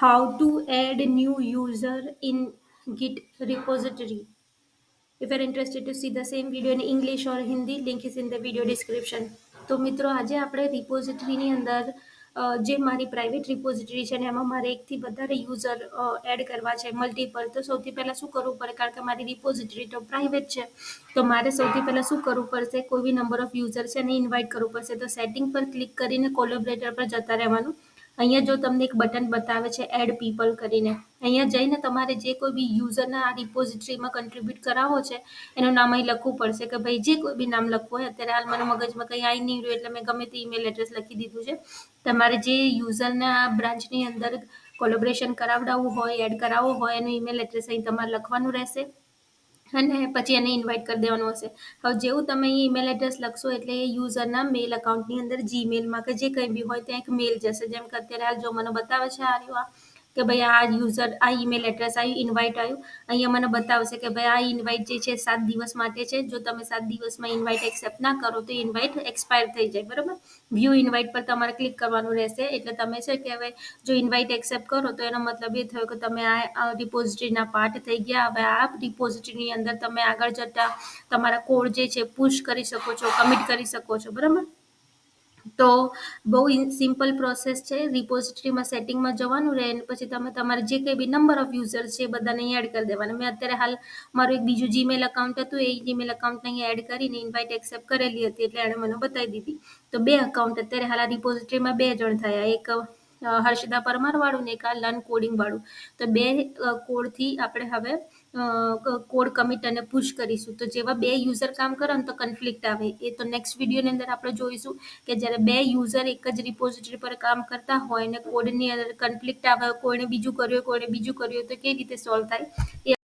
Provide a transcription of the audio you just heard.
How to add new user in Git repository. If you're interested to see the same video in English or Hindi, link is in the video description. તો મિત્રો આજે આપણે રિપોઝિટરીની અંદર જે મારી private repository છે ને એમાં મારે એકથી વધારે યુઝર એડ કરવા છે મલ્ટિપલ. તો સૌથી પહેલાં શું કરવું પડે, કારણ કે મારી રિપોઝિટરી તો પ્રાઇવેટ છે, તો મારે સૌથી પહેલાં શું કરવું પડશે, કોઈ બી નંબર ઓફ યુઝર છે એને ઇન્વાઇટ કરવું પડશે. તો સેટિંગ પર ક્લિક કરીને કોલેબરેટર પર જતા રહેવાનું. અહીંયા જો તમને એક બટન બતાવે છે એડ પીપલ કરીને, અહીંયા જઈને તમારે જે કોઈ બી યુઝરના આ રિપોઝિટરીમાં કન્ટ્રીબ્યુટ કરાવો છે એનું નામ અહીં લખવું પડશે કે ભાઈ જે કોઈ બી નામ લખવું હોય. અત્યારે હાલ મને મગજમાં કંઈ આવી નહીં રહ્યું એટલે મેં ગમે તે ઈમેલ એડ્રેસ લખી દીધું છે. તમારે જે યુઝરના બ્રાન્ચની અંદર કોલેબરેશન કરાવડાવવું હોય, એડ કરાવવું હોય, એનું ઈમેલ એડ્રેસ અહીં તમારે લખવાનું રહેશે અને પછી એને ઇન્વાઇટ કરી દેવાનું હશે. હવે જેવું તમે અહીં ઈમેલ એડ્રેસ લખશો એટલે એ યુઝરના મેલ અકાઉન્ટની અંદર જીમેલમાં કે જે કંઈ બી હોય ત્યાં એક મેલ જશે. જેમ કે અત્યારે હાલ જો મને બતાવે છે આ રહ્યું કે ભાઈ આ યુઝર આ ઈમેલ એડ્રેસ આવ્યું, ઇન્વાઇટ આવ્યું. અહીંયા મને બતાવશે કે ભાઈ આ ઇન્વાઇટ જે છે 7 દિવસ માટે છે. જો તમે 7 દિવસમાં ઇન્વાઇટ એક્સેપ્ટ ના કરો તો ઇન્વાઇટ એક્સપાયર થઈ જાય, બરાબર. વ્યૂ ઇન્વાઇટ પર તમારે ક્લિક કરવાનું રહેશે. એટલે તમે છે કે હવે જો ઇન્વાઇટ એક્સેપ્ટ કરો તો એનો મતલબ એ થયો કે તમે આ રિપોઝિટરીના પાર્ટ થઈ ગયા. હવે આ રિપોઝિટરીની અંદર તમે આગળ જતા તમારા કોડ જે છે પુશ કરી શકો છો, કમિટ કરી શકો છો, બરાબર. તો બહુ સિમ્પલ પ્રોસેસ છે. રિપોઝિટરીમાં સેટિંગમાં જવાનું રહે અને પછી તમે તમારે જે કંઈ બી નંબર ઓફ યુઝર્સ છે એ બધાને અહીં એડ કરી દેવાના. મેં અત્યારે હાલ મારું એક બીજું જીમેલ અકાઉન્ટ હતું, એ જીમેલ અકાઉન્ટને અહીં એડ કરીને ઇન્વાઇટ એક્સેપ્ટ કરેલી હતી એટલે એણે મને બતાવી દીધી. તો 2 અકાઉન્ટ અત્યારે હાલ આ રિપોઝિટરીમાં 2 જણ થયા, એક હર્ષદા પરમાર વાળું ને એક આ લર્ન કોડિંગ વાળું. તો 2 કોડથી આપણે હવે કોડ કમિટ અને પુશ કરીશું. તો જેવા 2 યુઝર કામ કરે ને તો કન્ફ્લિક્ટ આવે. એ તો નેક્સ્ટ વિડીયોની અંદર આપણે જોઈશું કે જ્યારે 2 યુઝર એક જ રિપોઝિટરી પર કામ કરતા હોય અને કોડની અંદર કન્ફ્લિક્ટ આવે, કોઈને બીજું કર્યું તો કેવી રીતે સોલ્વ થાય એ